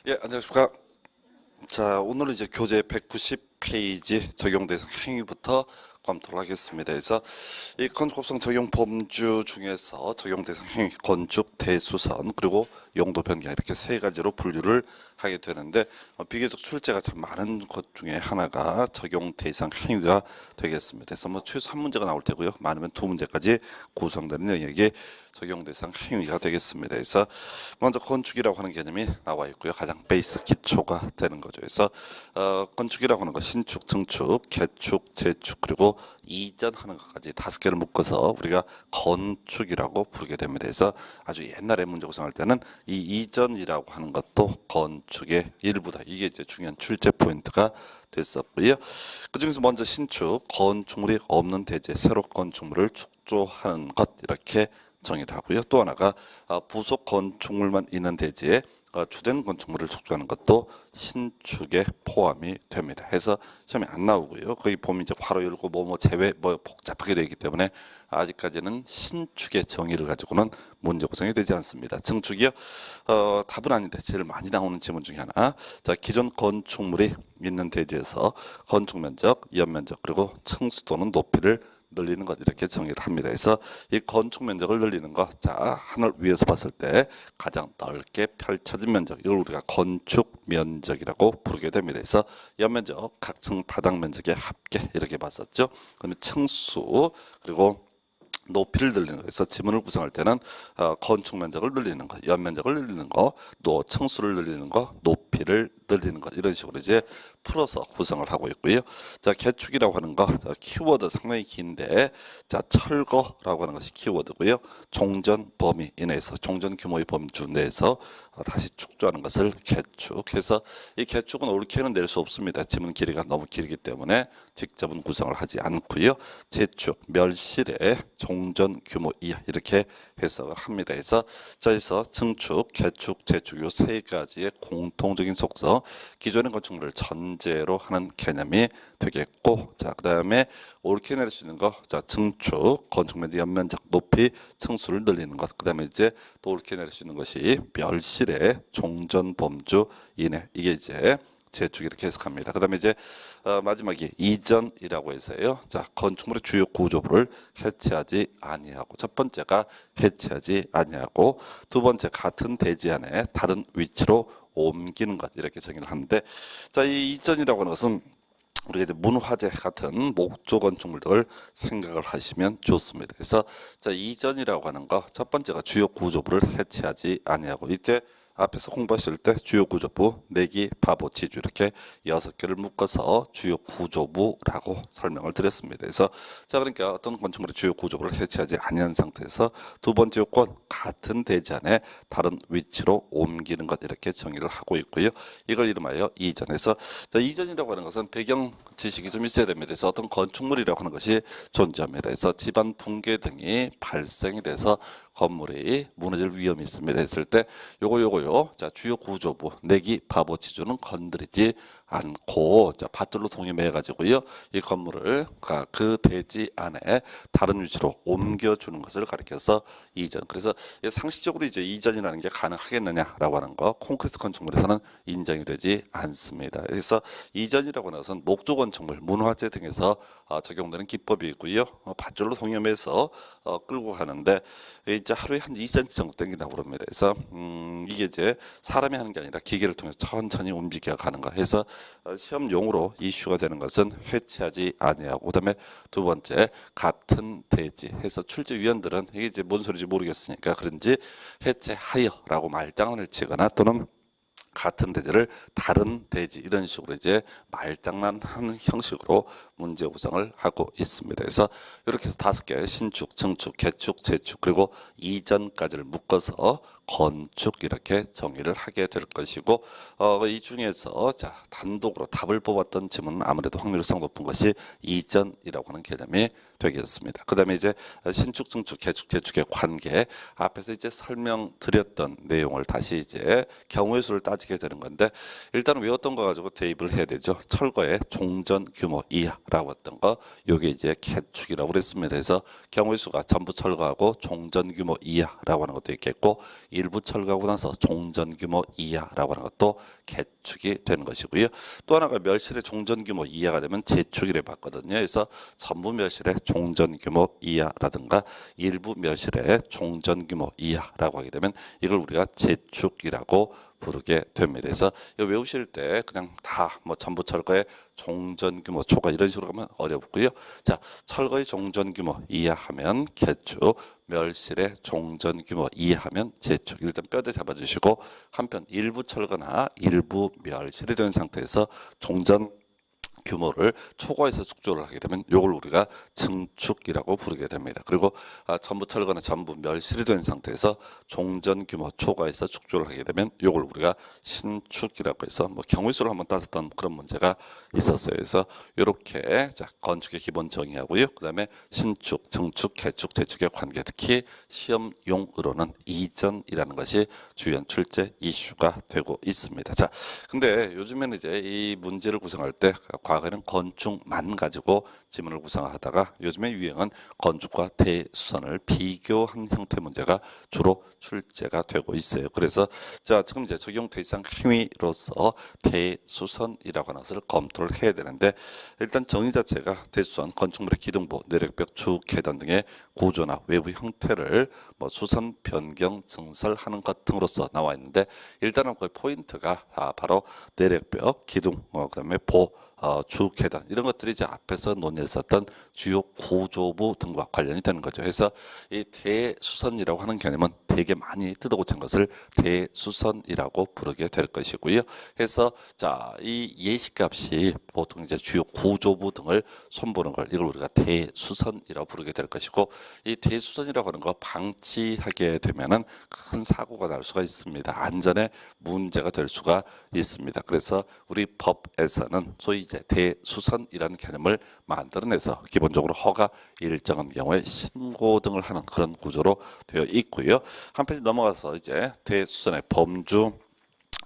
예, 안녕하십니까. 자, 오늘은 이제 교재 190페이지 적용 대상 행위부터 검토를 하겠습니다. 그래서 이 건축법상 적용 범주 중에서 적용 대상 행위, 건축, 대수선, 그리고 용도 변경 이렇게 세 가지로 분류를 하게 되는데 비교적 출제가 참 많은 것 중에 하나가 적용 대상 행위가 되겠습니다. 그래서 뭐 최소 한 문제가 나올 테고요. 많으면 두 문제까지 구성되는 영역이 적용 대상 행위가 되겠습니다. 그래서 먼저 건축이라고 하는 개념이 나와 있고요. 가장 베이스 기초가 되는 거죠. 그래서 건축이라고 하는 거 신축, 증축, 개축, 재축 그리고 이전하는 것까지 다섯 개를 묶어서 우리가 건축이라고 부르게 됩니다. 그래서 아주 옛날에 문제 구성할 때는 이 이전이라고 하는 것도 건축의 일부다. 이게 이제 중요한 출제 포인트가 됐었고요. 그 중에서 먼저 신축, 건축물이 없는 대지, 새로 건축물을 축조하는 것 이렇게 정의를 하고요. 또 하나가 부속 건축물만 있는 대지에 주된 건축물을 축조하는 것도 신축에 포함이 됩니다. 해서 시험에 안 나오고요. 거기 보면 이제 괄호 열고 뭐 제외 뭐 복잡하게 되기 때문에 아직까지는 신축의 정의를 가지고는 문제 구성이 되지 않습니다. 증축이요. 답은 아닌데 제일 많이 나오는 질문 중에 하나. 자, 기존 건축물이 있는 대지에서 건축 면적, 연면적 그리고 층수 또는 높이를 늘리는 것 이렇게 정의를 합니다. 그래서 이 건축 면적을 늘리는 것, 자 하늘 위에서 봤을 때 가장 넓게 펼쳐진 면적, 이걸 우리가 건축 면적이라고 부르게 됩니다. 그래서 연면적, 각층 바닥 면적의 합계 이렇게 봤었죠. 그다음에 층수 그리고 높이를 늘리는 거에서 지문을 구성할 때는 건축 면적을 늘리는 거, 연면적을 늘리는 거, 또 층수를 늘리는 거, 높이를 늘리는 것 이런 식으로 이제 풀어서 구성을 하고 있고요. 자, 개축이라고 하는 거, 자, 키워드 상당히 긴데, 자, 철거라고 하는 것이 키워드고요. 종전 범위 이내에서 종전 규모의 범주 내에서 다시 축조하는 것을 개축해서 이 개축은 옳게는 낼 수 없습니다. 지문 길이가 너무 길기 때문에 직접은 구성을 하지 않고요. 재축, 멸실의 종전 규모 이하 이렇게 해석을 합니다. 그래서 여기서 증축, 개축, 재축 요 세 가지의 공통적인 속성, 기존의 건축물을 전제로 하는 개념이 되겠고, 자 그다음에 옳게 낼 수 있는 거, 자 증축, 건축면적, 연면적, 높이, 층수를 늘리는 것, 그다음에 이제 또 옳게 낼 수 있는 것이 멸실의 종전 범주 이내, 이게 이제 재축 이렇게 해석합니다. 그다음에 이제 마지막이 이전이라고 해서요. 자, 건축물의 주요 구조부를 해체하지 아니하고, 첫 번째가 해체하지 아니하고, 두 번째 같은 대지 안에 다른 위치로 옮기는 것 이렇게 정의를 하는데, 자, 이 이전이라고 하는 것은 우리가 이제 문화재 같은 목조 건축물들을 생각을 하시면 좋습니다. 그래서 자, 이전이라고 하는 거 첫 번째가 주요 구조부를 해체하지 아니하고, 이때 앞에서 공부하실 때 주요 구조부, 내기, 바보, 지주 이렇게 6개를 묶어서 주요 구조부라고 설명을 드렸습니다. 그래서 자, 그러니까 어떤 건축물의 주요 구조부를 해체하지 아니한 상태에서 두 번째 요건 같은 대지 안에 다른 위치로 옮기는 것 이렇게 정의를 하고 있고요. 이걸 이름하여 이전에서, 자, 이전이라고 하는 것은 배경 지식이 좀 있어야 됩니다. 그래서 어떤 건축물이라고 하는 것이 존재합니다. 그래서 집안 붕괴 등이 발생이 돼서 건물이 무너질 위험이 있습니다 했을 때 요거요. 자, 주요 구조부, 내기, 바보, 지주는 건드리지 않고, 자, 밧줄로 동임해 가지고요. 이 건물을 그 대지 안에 다른 위치로 옮겨주는 것을 가리켜서 이전. 그래서 상식적으로 이제 이전이라는 게 가능하겠느냐라고 하는 거, 콘크리트 건축물에서는 인정이 되지 않습니다. 그래서 이전이라고 하는 것은 목조 건축물, 문화재 등에서 적용되는 기법이고요. 밧줄로 동임해서 끌고 가는데 이제 하루에 한 2cm 정도 당긴다고 그럽니다. 그래서 이게 이제 사람이 하는 게 아니라 기계를 통해서 천천히 움직여 가는 거 해서 시험용으로 이슈가 되는 것은 해체하지 아니하고, 그다음에 두 번째 같은 대지 해서 출제위원들은 이게 이제 뭔 소리인지 모르겠으니까 그런지 해체하여라고 말장난을 치거나 또는 같은 대지를 다른 대지 이런 식으로 이제 말장난하는 형식으로 문제 구성을 하고 있습니다. 그래서 이렇게 해서 5개 신축, 증축, 개축, 재축 그리고 이전까지를 묶어서 건축 이렇게 정의를 하게 될 것이고, 이 중에서 자 단독으로 답을 뽑았던 질문은 아무래도 확률성 높은 것이 이전이라고 하는 개념이 되겠습니다. 그 다음에 이제 신축, 증축, 개축, 재축의 관계, 앞에서 이제 설명드렸던 내용을 다시 이제 경우의 수를 따지게 되는 건데, 일단 외웠던 거 가지고 대입을 해야 되죠. 철거의 종전 규모 이하라고 했던 거, 요게 이제 개축이라고 그랬습니다. 그래서 경우의 수가 전부 철거하고 종전 규모 이하라고 하는 것도 있겠고, 일부 철거하고 나서 종전 규모 이하라고 하는 것도 개축이 되는 것이고요. 또 하나가 멸실의 종전 규모 이하가 되면 재축이래 봤거든요. 그래서 전부 멸실의 종전 규모 이하라든가 일부 멸실의 종전 규모 이하라고 하게 되면 이걸 우리가 재축이라고 부르게 됩니다. 그래서 이거 외우실 때 그냥 다 뭐 전부 철거의 종전 규모 초과 이런 식으로 가면 어렵고요. 자, 철거의 종전 규모 이하하면 개축, 멸실의 종전 규모 이하하면 재축. 일단 뼈대 잡아주시고 한편 일부 철거나 일부 멸실이 된 상태에서 종전 규모를 초과해서 축조를 하게 되면 이걸 우리가 증축이라고 부르게 됩니다. 그리고 전부 철거나 전부 멸실이 된 상태에서 종전 규모 초과해서 축조를 하게 되면 이걸 우리가 신축이라고 해서 뭐 경우수를 한번 따졌던 그런 문제가 있었어요. 그래서 이렇게 자, 건축의 기본 정의하고요. 그다음에 신축, 증축, 개축, 재축의 관계, 특히 시험용으로는 이전이라는 것이 주연 출제 이슈가 되고 있습니다. 자, 근데 요즘에는 이제 이 문제를 구성할 때 과거에는 건축만 가지고 지문을 구성하다가 요즘에 유행은 건축과 대수선을 비교한 형태 문제가 주로 출제가 되고 있어요. 그래서 자, 지금 이제 적용 대상 행위로서 대수선이라고 하는 것을 검토를 해야 되는데 일단 정의 자체가 대수선, 건축물의 기둥부, 내력벽, 주, 계단 등의 구조나 외부 형태를 뭐 수선, 변경, 증설하는 것 등으로서 나와 있는데 일단은 그 포인트가 바로 내력벽, 기둥, 그다음에 주 계단 이런 것들이 이제 앞에서 논의했었던 주요 구조부 등과 관련이 되는 거죠. 그래서 이 대수선이라고 하는 개념은 되게 많이 뜯어고친 것을 대수선이라고 부르게 될 것이고요. 그래서 자, 이 예시값이 보통 이제 주요 구조부 등을 손보는 걸 이걸 우리가 대수선이라고 부르게 될 것이고 이 대수선이라고 하는 거 방치하게 되면은 큰 사고가 날 수가 있습니다. 안전에 문제가 될 수가 있습니다. 그래서 우리 법에서는 소위 이제 대수선이라는 개념을 만들어내서 기본적으로 허가 일정한 경우에 신고 등을 하는 그런 구조로 되어 있고요. 한 페이지 넘어가서 이제 대수선의 범주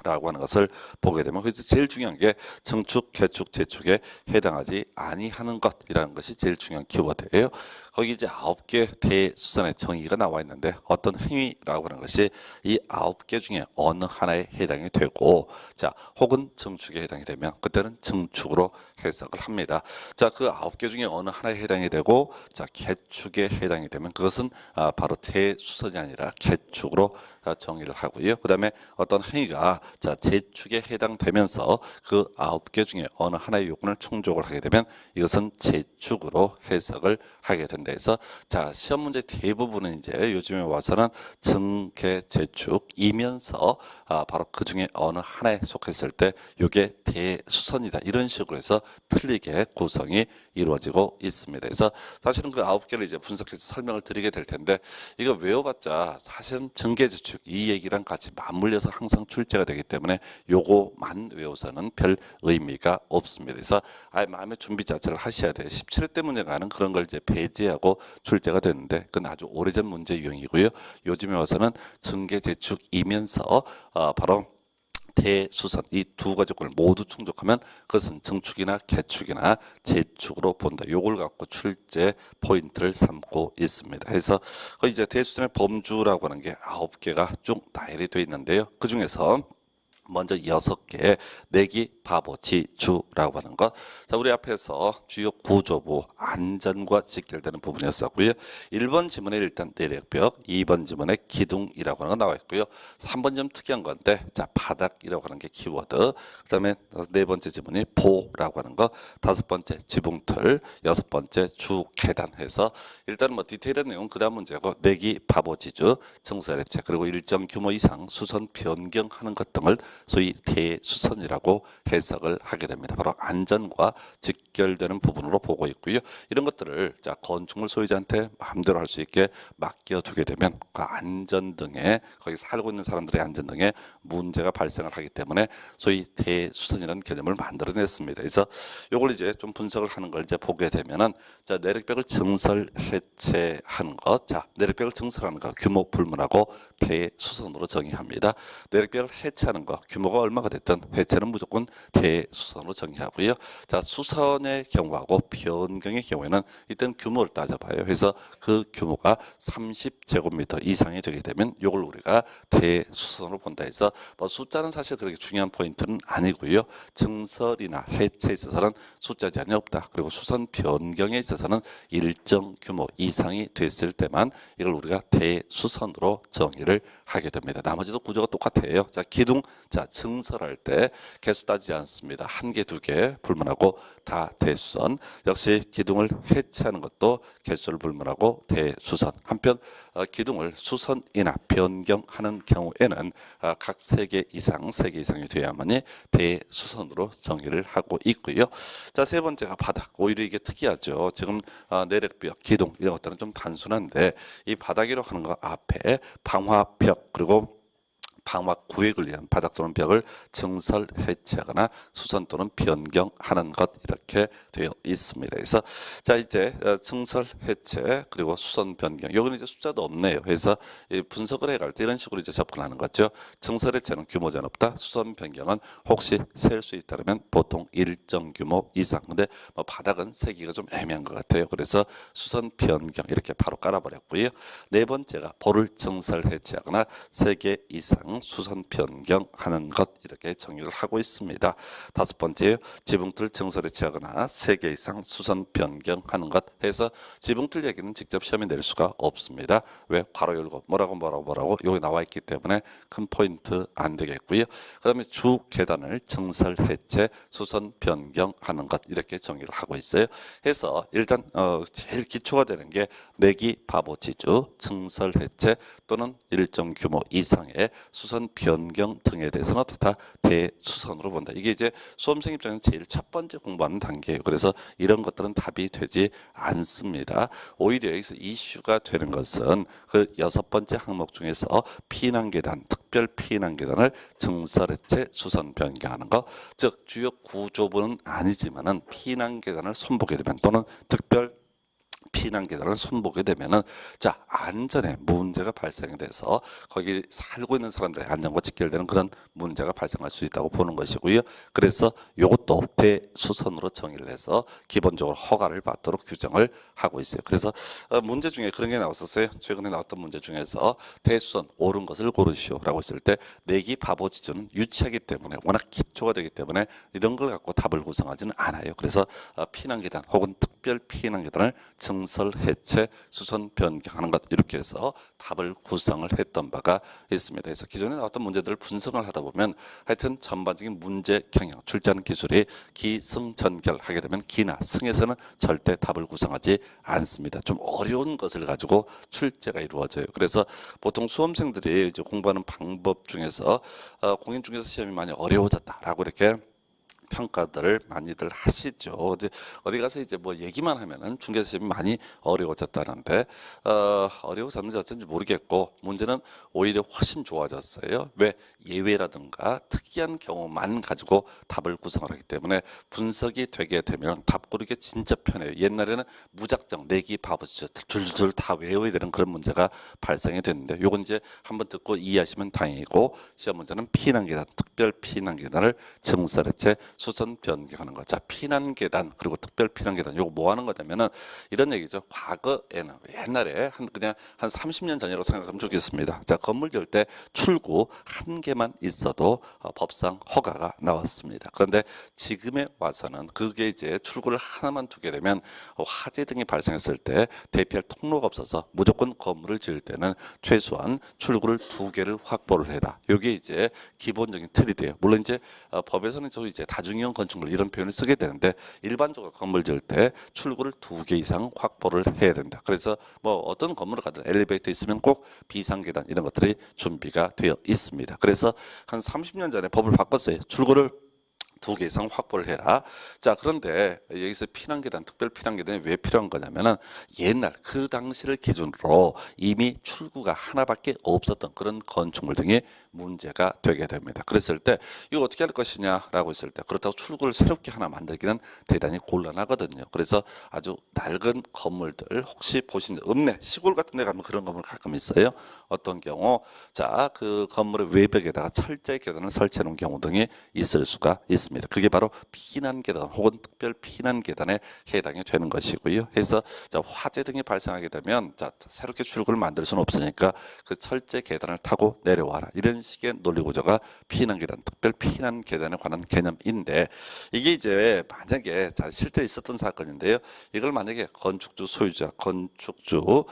라고 하는 것을 보게 되면 그래서 제일 중요한 게 증축, 개축, 재축에 해당하지 아니하는 것이라는 것이 제일 중요한 키워드예요. 거기 이제 9개 대수선의 정의가 나와 있는데 어떤 행위라고 하는 것이 이 9개 중에 어느 하나에 해당이 되고 자 혹은 증축에 해당이 되면 그때는 증축으로 해석을 합니다. 자, 그 9개 중에 어느 하나에 해당이 되고 자 개축에 해당이 되면 그것은 바로 대수선이 아니라 개축으로 정의를 하고요. 그 다음에 어떤 행위가 자 재축에 해당되면서 그 9개 중에 어느 하나의 요건을 충족을 하게 되면 이것은 재축으로 해석을 하게 된다 해서 자 시험 문제 대부분은 이제 요즘에 와서는 증개 재축이면서 바로 그 중에 어느 하나에 속했을 때 이게 대수선이다 이런 식으로 해서 틀리게 구성이 이루어지고 있습니다. 그래서 사실은 그 9개를 이제 분석해서 설명을 드리게 될 텐데 이거 외워봤자 사실은 증개재축 이 얘기랑 같이 맞물려서 항상 출제가 되기 때문에 요거만 외워서는 별 의미가 없습니다. 그래서 아예 마음의 준비 자체를 하셔야 돼요. 17회 때 문제 가는 그런 걸 이제 배제하고 출제가 되는데 그건 아주 오래전 문제 유형이고요. 요즘에 와서는 증개재축이면서 바로 대수선 이 두 가지 조건을 모두 충족하면 그것은 증축이나 개축이나 재축으로 본다. 요걸 갖고 출제 포인트를 삼고 있습니다. 그래서 이제 대수선의 범주라고 하는 게 9개가 쭉 나열이 되어 있는데요. 그 중에서 먼저 6개 내기 바보 지주라고 하는 것. 자, 우리 앞에서 주요 구조부 안전과 직결되는 부분이었었고요. 1번 지문에 일단 내력벽, 2번 지문에 기둥이라고 하는 거 나와 있고요. 3번 좀 특이한 건데 자 바닥이라고 하는 게 키워드. 그다음에 네 번째 지문이 보라고 하는 거, 다섯 번째 지붕틀, 여섯 번째 주 계단 해서 일단 뭐 디테일한 내용 그다음 문제고 내기 바보 지주, 증설액체 그리고 일정 규모 이상 수선 변경하는 것 등을 소위 대수선이라고 해석을 하게 됩니다. 바로 안전과 직결되는 부분으로 보고 있고요. 이런 것들을 자 건축물 소유자한테 마음대로 할 수 있게 맡겨두게 되면 그 안전 등에 거기 살고 있는 사람들의 안전 등에 문제가 발생을 하기 때문에 소위 대수선이라는 개념을 만들어냈습니다. 그래서 이걸 이제 좀 분석을 하는 걸 이제 보게 되면은 자 내력벽을 증설 해체하는 것, 자 내력벽을 증설하는 것 규모 불문하고 대수선으로 정의합니다. 내력벽을 해체하는 거 규모가 얼마가 됐든 해체는 무조건 대수선으로 정의하고요. 자, 수선의 경우하고 변경의 경우에는 일단 규모를 따져봐요. 그래서 그 규모가 30제곱미터 이상이 되게 되면 이걸 우리가 대수선으로 본다 해서 뭐 숫자는 사실 그렇게 중요한 포인트는 아니고요. 증설이나 해체에 있어서는 숫자 제한이 없다. 그리고 수선 변경에 있어서는 일정 규모 이상이 됐을 때만 이걸 우리가 대수선으로 정의를 하게 됩니다. 나머지도 구조가 똑같아요. 자, 기둥, 자, 증설할 때 개수 따지지 않습니다. 한 개, 두 개 불문하고 다 대수선. 역시 기둥을 해체하는 것도 개수를 불문하고 대수선. 한편 기둥을 수선이나 변경하는 경우에는 각 3개 이상, 3개 이상이 돼야만이 대수선으로 정의를 하고 있고요. 자, 세 번째가 바닥. 오히려 이게 특이하죠. 지금 내력벽, 기둥 이런 것들은 좀 단순한데 이 바닥이라고 하는 거 앞에 방화벽 그리고 방화 구획을 위한 바닥 또는 벽을 증설 해체하거나 수선 또는 변경하는 것 이렇게 되어 있습니다. 그래서 자 이제 증설 해체 그리고 수선 변경 여기는 이제 숫자도 없네요. 그래서 분석을 해갈 때 이런 식으로 이제 접근하는 거죠. 증설 해체는 규모 제한 없다. 수선 변경은 혹시 셀 수 있다면 보통 일정 규모 이상. 근데 뭐 바닥은 세기가 좀 애매한 것 같아요. 그래서 수선 변경 이렇게 바로 깔아버렸고요. 네 번째가 볼을 증설 해체하거나 3개 이상 수선 변경하는 것 이렇게 정의를 하고 있습니다. 다섯 번째 지붕틀 증설 해체하거나 3개 이상 수선 변경하는 것 해서 지붕틀 얘기는 직접 시험에 낼 수가 없습니다. 왜? 괄호 열고 뭐라고 여기 나와 있기 때문에 큰 포인트 안 되겠고요. 그 다음에 주 계단을 증설 해체 수선 변경하는 것 이렇게 정의를 하고 있어요. 해서 일단 제일 기초가 되는 게 내기 바보지주 증설 해체 또는 일정 규모 이상의 수선 변경 등에 대해서는 어떻다? 대수선으로 본다. 이게 이제 수험생 입장에서 제일 첫 번째 공부하는 단계예요. 그래서 이런 것들은 답이 되지 않습니다. 오히려 여기서 이슈가 되는 것은 그 6번째 항목 중에서 피난계단, 특별 피난계단을 증설해체 수선 변경하는 것, 즉 주요 구조부는 아니지만은 피난계단을 손보게 되면 또는 특별 피난 계단을 손보게 되면은 자 안전에 문제가 발생이 돼서 거기 살고 있는 사람들의 안전과 직결되는 그런 문제가 발생할 수 있다고 보는 것이고요. 그래서 이것도 대수선으로 정의를 해서 기본적으로 허가를 받도록 규정을 하고 있어요. 그래서 문제 중에 그런 게 나왔었어요. 최근에 나왔던 문제 중에서 대수선 옳은 것을 고르시오라고 했을 때 내기 바보지주는 유치하기 때문에 워낙 기초가 되기 때문에 이런 걸 갖고 답을 구성하지는 않아요. 그래서 피난 계단 혹은 특별 피난 계단을 증설 해체 수선 변경하는 것 이렇게 해서 답을 구성을 했던 바가 있습니다. 그래서 기존에 나왔던 문제들을 분석을 하다 보면 하여튼 전반적인 문제 경향 출제하는 기술이 기승전결하게 되면 기나 승에서는 절대 답을 구성하지 않습니다. 좀 어려운 것을 가지고 출제가 이루어져요. 그래서 보통 수험생들이 이제 공부하는 방법 중에서 공인 중개사 시험이 많이 어려워졌다라고 이렇게 평가들을 많이들 하시죠. 이제 어디 가서 이제 뭐 얘기만 하면은 중개사 시험이 많이 어려워졌다는데 어려워졌는지 어쩐지 모르겠고 문제는 오히려 훨씬 좋아졌어요. 왜? 예외라든가 특이한 경우만 가지고 답을 구성을 하기 때문에 분석이 되게 되면 답 고르기 진짜 편해요. 옛날에는 무작정 내기 바보죠. 줄줄 다 외워야 되는 그런 문제가 발생이 됐는데 요건 이제 한번 듣고 이해하시면 다행이고 시험 문제는 피난계단, 특별 피난계단을 증설해체 수선 변경하는 거. 자, 피난계단 그리고 특별 피난계단 요거 뭐 하는 거냐면은 이런 얘기죠. 과거에는 옛날에 그냥 한 30년 전이라고 생각하면 좋겠습니다. 자, 건물 지을 때 출구 한 개만 있어도 법상 허가가 나왔습니다. 그런데 지금에 와서는 그게 이제 출구를 하나만 두게 되면 화재 등이 발생했을 때 대피할 통로가 없어서 무조건 건물을 지을 때는 최소한 출구를 2개를 확보를 해라. 이게 이제 기본적인 틀이 돼요. 물론 이제 법에서는 저 이제 다중이용 건축물 이런 표현을 쓰게 되는데 일반적으로 건물 지을 때 출구를 2개 이상 확보를 해야 된다. 그래서 뭐 어떤 건물을 가든 엘리베이터 있으면 꼭 비상계단 이런 것들이 준비가 되어 있습니다. 그래서 한 30년 전에 법을 바꿨어요. 출구를 2개 이상 확보를 해라. 자, 그런데 여기서 피난계단, 특별 피난계단이 왜 필요한 거냐면은 옛날 그 당시를 기준으로 이미 출구가 하나밖에 없었던 그런 건축물 등이 문제가 되게 됩니다. 그랬을 때 이거 어떻게 할 것이냐라고 했을 때 그렇다고 출구를 새롭게 하나 만들기는 대단히 곤란하거든요. 그래서 아주 낡은 건물들 혹시 보신 적 없네 시골 같은 데 가면 그런 건물 가끔 있어요. 어떤 경우 자 그 건물의 외벽에다가 철제 계단을 설치해 놓은 경우 등이 있을 수가 있습니다. 그게 바로 피난 계단 혹은 특별 피난 계단에 해당이 되는 것이고요. 그래서 자 화재 등이 발생하게 되면 자 새롭게 출구를 만들 수는 없으니까 그 철제 계단을 타고 내려와라 이런 식의 논리 구조가 피난 계단 특별 피난 계단에 관한 개념인데 이게 이제 만약에 자 실제 있었던 사건인데요. 이걸 만약에 건축주 소유자 건축주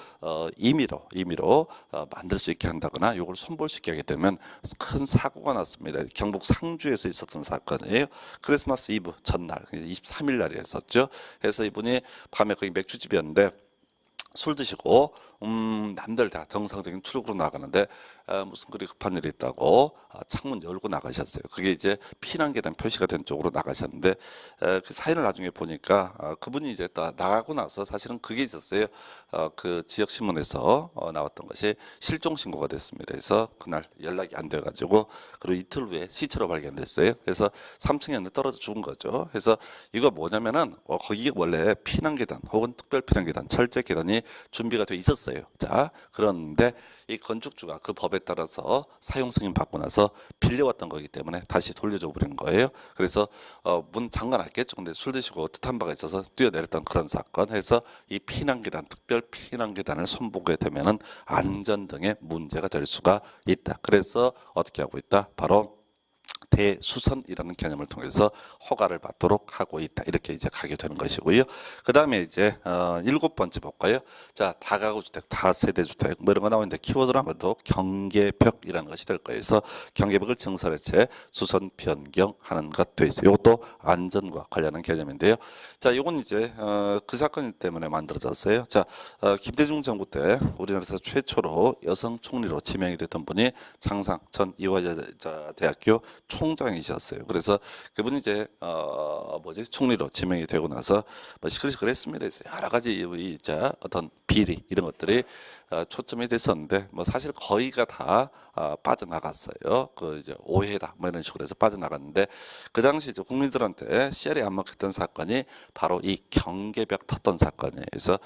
임의로 만들 수 있게 한다거나 이걸 손볼시키게 하게 되면 큰 사고가 났습니다. 경북 상주에서 있었던 사건이에요. 크리스마스 이브 전날 23일 날에 했었죠. 그래서 이분이 밤에 거기 맥주집이었는데 술 드시고 남들 다 정상적인 출구로 나가는데 무슨 그리 급한 일이 있다고 창문 열고 나가셨어요. 그게 이제 피난계단 표시가 된 쪽으로 나가셨는데 그 사연을 나중에 보니까 그분이 이제 나가고 나서 사실은 그게 있었어요. 그 지역 신문에서 나왔던 것이 실종 신고가 됐습니다. 그래서 그날 연락이 안 돼가지고 그리고 이틀 후에 시체로 발견됐어요. 그래서 3층에 떨어져 죽은 거죠. 그래서 이거 뭐냐면은 거기 원래 피난계단 혹은 특별 피난계단 철제 계단이 준비가 돼 있었어요. 자 그런데 이 건축주가 그 법에 따라서 사용 승인 받고 나서 빌려왔던 거기 때문에 다시 돌려줘 버린 거예요. 그래서 문 잠가놨겠죠. 근데 술 드시고 뜻한 바가 있어서 뛰어내렸던 그런 사건. 해서 이 피난계단 특별 피난계단을 손보게 되면은 안전 등의 문제가 될 수가 있다. 그래서 어떻게 하고 있다? 바로 대수선이라는 개념을 통해서 허가를 받도록 하고 있다. 이렇게 이제 가게 되는 것이고요. 그 다음에 이제 7번째 볼까요? 자, 다가구주택, 다세대주택 뭐 이런 거 나오는데 키워드로 한번 더 경계벽이라는 것이 될 거예요. 그래서 경계벽을 증설해 채 수선 변경하는 것 돼 있어요. 이것도 안전과 관련한 개념인데요. 자, 이건 이제 그 사건 때문에 만들어졌어요. 자, 김대중 정부 때 우리나라에서 최초로 여성 총리로 지명이 됐던 분이 장상 전 이화여자대학교 총장이셨어요. 그래서 그분이 이제 총리로 지명이 되고 나서 뭐 시끌시끌했습니다. 여러 가지 이제 어떤 비리 이런 것들이 초점이 됐었는데 뭐 사실 거의가 다 빠져나갔어요. 그 이제 오해다 뭐 이런 식으로 해서 빠져나갔는데 그 당시 이제 국민들한테 씨알이 안 먹혔던 사건이 바로 이 경계벽 텄던 사건이에요. 그래서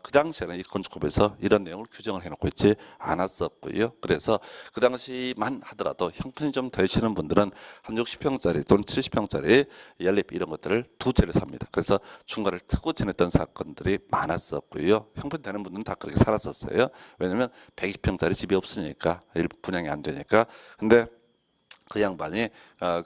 그 당시에는 이 건축법에서 이런 내용을 규정을 해놓고 있지 않았었고요. 그래서 그 당시만 하더라도 형편이 좀 되시는 분들은 한 60평짜리 또는 70평짜리 연립 이런 것들을 두 채를 삽니다. 그래서 중간을 트고 지냈던 사건들이 많았었고요. 형편 되는 분들은 다 그렇게 살았었어요. 왜냐면 120평짜리 집이 없으니까 분양이 안 되니까. 근데 그 양반이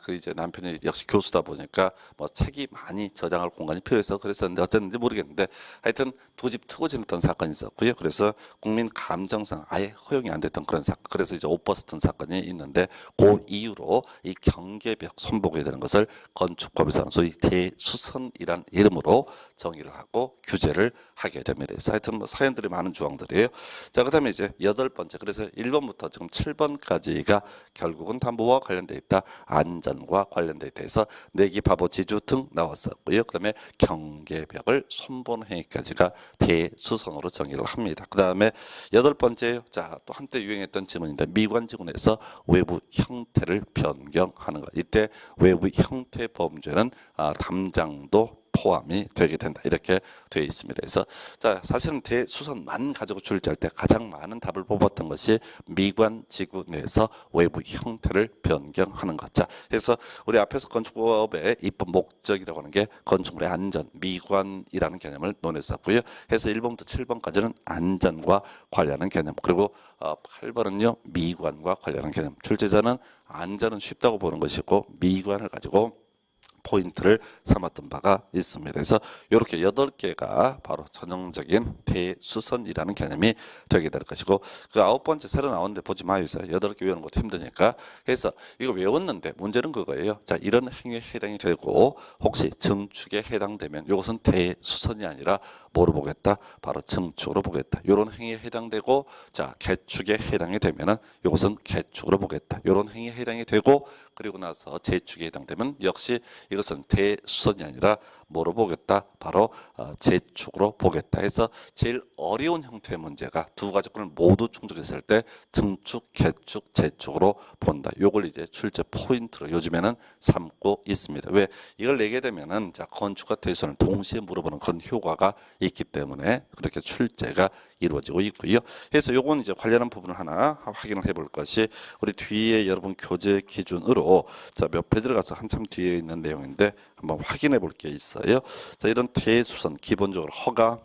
그 이제 남편이 역시 교수다 보니까 뭐 책이 많이 저장할 공간이 필요해서 그랬었는데 어쨌는지 모르겠는데 하여튼 두 집 트고 지냈던 사건이 있었고요. 그래서 국민 감정상 아예 허용이 안 됐던 그런 사건. 그래서 이제 옷 벗었던 사건이 있는데 그 이유로 이 경계벽 손보게 되는 것을 건축법에서는 소위 대수선이란 이름으로 정의를 하고 규제를 하게 됩니다. 그래서 하여튼 뭐 사연들이 많은 조항들이에요. 자, 그다음에 이제 8번째. 그래서 1번부터 지금 7번까지가 결국은 다 뭐와 관련돼 있다? 안전과 관련돼 있다 해서 내기, 바보, 지주 등 나왔었고요. 그다음에 경계벽을 손보는 행위까지가 대수선으로 정의를 합니다. 그다음에 8번째. 자, 또 한때 유행했던 지문인데 미관지구내에서 외부 형태를 변경하는 것. 이때 외부 형태 범죄는 담장도 포함이 되게 된다. 이렇게 되어 있습니다. 그래서 자, 사실은 대수선만 가지고 출제할 때 가장 많은 답을 뽑았던 것이 미관지구 내에서 외부 형태를 변경하는 것. 자, 그래서 우리 앞에서 건축법의 입법 목적이라고 하는 게 건축물의 안전, 미관이라는 개념을 논했었고요. 그래서 1번부터 7번까지는 안전과 관련한 개념, 그리고 8번은요 미관과 관련한 개념. 출제자는 안전은 쉽다고 보는 것이고 미관을 가지고 포인트를 삼았던 바가 있습니다. 그래서 이렇게 8개가 바로 전형적인 대수선이라는 개념이 되게 될 것이고 그 9번째 새로 나오는데 보지 마요. 8개 외우는 것도 힘드니까. 그래서 이거 외웠는데 문제는 그거예요. 자, 이런 행위에 해당이 되고 혹시 증축에 해당되면 이것은 대수선이 아니라 뭐로 보겠다? 바로 증축으로 보겠다. 이런 행위에 해당되고 자, 개축에 해당이 되면은 이것은 개축으로 보겠다. 이런 행위에 해당이 되고 그리고 나서 재축에 해당되면 역시 이것은 대수선이 아니라 뭐로 보겠다? 바로 재축으로 보겠다 해서 제일 어려운 형태의 문제가 두 가지 조건을 모두 충족했을 때 증축, 개축, 재축으로 본다. 요걸 이제 출제 포인트로 요즘에는 삼고 있습니다. 왜 이걸 내게 되면은 자 건축과 대수선을 동시에 물어보는 그런 효과가 있기 때문에 그렇게 출제가 이루어지고 있고요. 그래서 요건 이제 관련한 부분을 하나 확인을 해볼 것이 우리 뒤에 여러분 교재 기준으로 자 몇 페이지를 가서 한참 뒤에 있는 내용인데 한번 확인해 볼 게 있어요. 자 이런 대수선 기본적으로 허가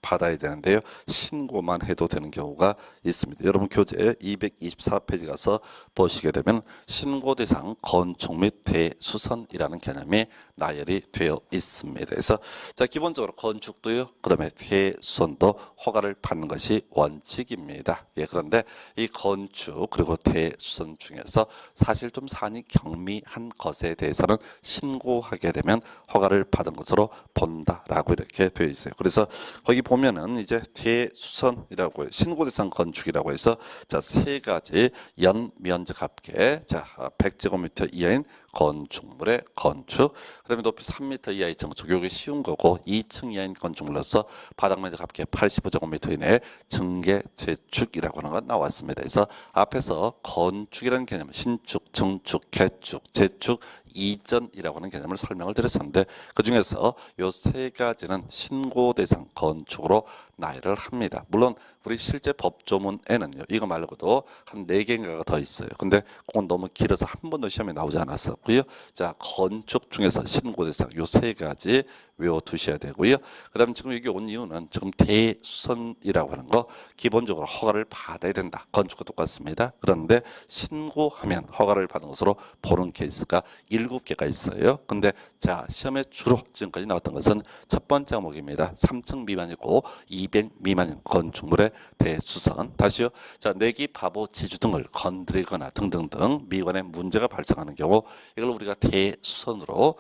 받아야 되는데요. 신고만 해도 되는 경우가 있습니다. 여러분 교재 224페이지 가서 보시게 되면 신고 대상 건축 및 대수선이라는 개념이 나열이 되어 있습니다. 그래서 자 기본적으로 건축도요. 그다음에 대수선도 허가를 받는 것이 원칙입니다. 예, 그런데 이 건축 그리고 대수선 중에서 사실 좀 사안이 경미한 것에 대해서는 신고하게 되면 허가를 받은 것으로 본다라고 이렇게 되어 있어요. 그래서 거기 보면은 이제 대수선이라고 신고 대상 건축이라고 해서 자 세 가지 연 면적 합계 자 100제곱미터 이하인 건축물의 건축, 그다음에 높이 3m 이하의 증축, 요게 쉬운 거고 2층 이하인 건축물로서 바닥 면적 합계 85제곱미터 이내의 증계 재축이라고 하는 건 나왔습니다. 그래서 앞에서 건축이라는 개념, 신축, 증축, 개축, 재축, 이전이라고 하는 개념을 설명을 드렸었는데 그 중에서 요 세 가지는 신고 대상 건축으로 나열을 합니다. 물론 우리 실제 법조문에는요 이거 말고도 한 4개인가가 더 있어요. 근데 그건 너무 길어서 한 번도 시험에 나오지 않았었고요. 자 건축 중에서 신고 대상 요 세 가지 외워두셔야 되고요. 그 다음 지금 여기 온 이유는 지금 대수선이라고 하는 거 기본적으로 허가를 받아야 된다. 건축과 똑같습니다. 그런데 신고하면 허가를 받은 것으로 보는 케이스가 7개가 있어요. 근데 자 시험에 주로 지금까지 나왔던 것은 첫 번째 항목입니다. 3층 미만이고 200 미만인 건축물의 대수선. 다시요. 자 내기, 바보, 지주 등을 건드리거나 등등등 미관에 문제가 발생하는 경우 이걸 우리가 대수선으로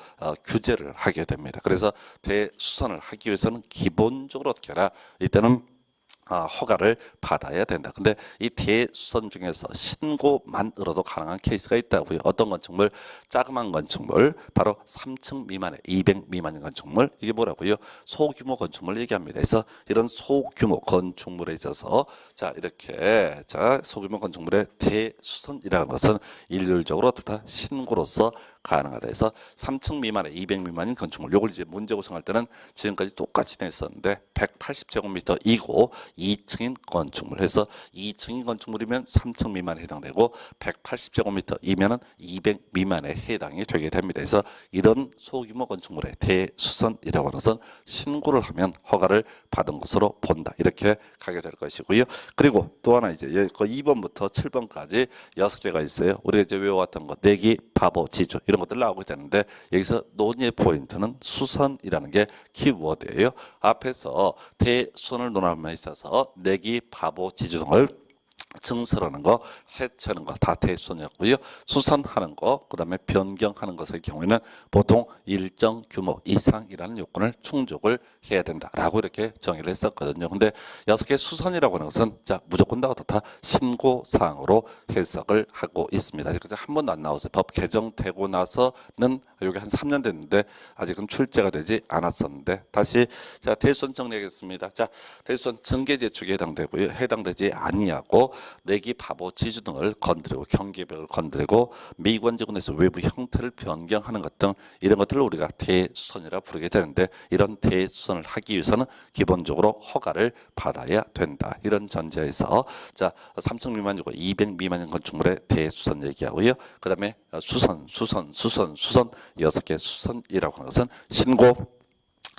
규제를 하게 됩니다. 그래서 대수선을 하기 위해서는 기본적으로 어떻게 하라? 이때는 허가를 받아야 된다. 근데 이 대수선 중에서 신고만으로도 가능한 케이스가 있다고요. 어떤 건축물? 자그만 건축물, 바로 3층 미만의 200 미만인 건축물. 이게 뭐라고요? 소규모 건축물 얘기합니다. 그래서 이런 소규모 건축물에 있어서 자 이렇게 자 소규모 건축물의 대수선이라는 것은 일률적으로 어떻다? 신고로서 가능하다 해서 3층 미만의 200 미만인 건축물 요걸 이제 문제 구성할 때는 지금까지 똑같이 냈었는데 180제곱미터이고 2층인 건축물 해서 2층인 건축물이면 3층 미만에 해당되고 180제곱미터이면은 200 미만에 해당이 되게 됩니다. 그래서 이런 소규모 건축물의 대수선이라고 하는 것은 신고를 하면 허가를 받은 것으로 본다. 이렇게 가게 될 것이고요. 그리고 또 하나 이제 2번부터 7번까지 6개가 있어요. 우리가 이제 외워왔던 거 내기, 바보, 지주 이런 것들 나오고 있다는데 여기서 논의의 포인트는 수선이라는 게 키워드예요. 앞에서 대수선을 논함에 있어서 내기, 바보, 지주 등을 증설하는 거, 해체하는 거 다 대수선이었고요. 수선하는 거, 그다음에 변경하는 것의 경우에는 보통 일정 규모 이상이라는 요건을 충족을 해야 된다라고 이렇게 정의를 했었거든요. 근데 6개 수선이라고 하는 것은 자 무조건 다 어떻다? 신고 사항으로 해석을 하고 있습니다. 아직까지 한 번도 안 나왔어요. 법 개정되고 나서는 여기 한 3년 됐는데 아직은 출제가 되지 않았었는데 다시 자 대수선 정리하겠습니다. 자 대수선 증계재축에 해당되고요. 해당되지 아니하고 내기, 바보, 지주 등을 건드리고 경계벽을 건드리고 미관지구에서 외부 형태를 변경하는 것 등 이런 것들을 우리가 대수선이라 부르게 되는데 이런 대수선을 하기 위해서는 기본적으로 허가를 받아야 된다. 이런 전제에서 자 3층 미만이고 200 미만인 건축물의 대수선 얘기하고요. 그 다음에 수선 6개 수선이라고 하는 것은 신고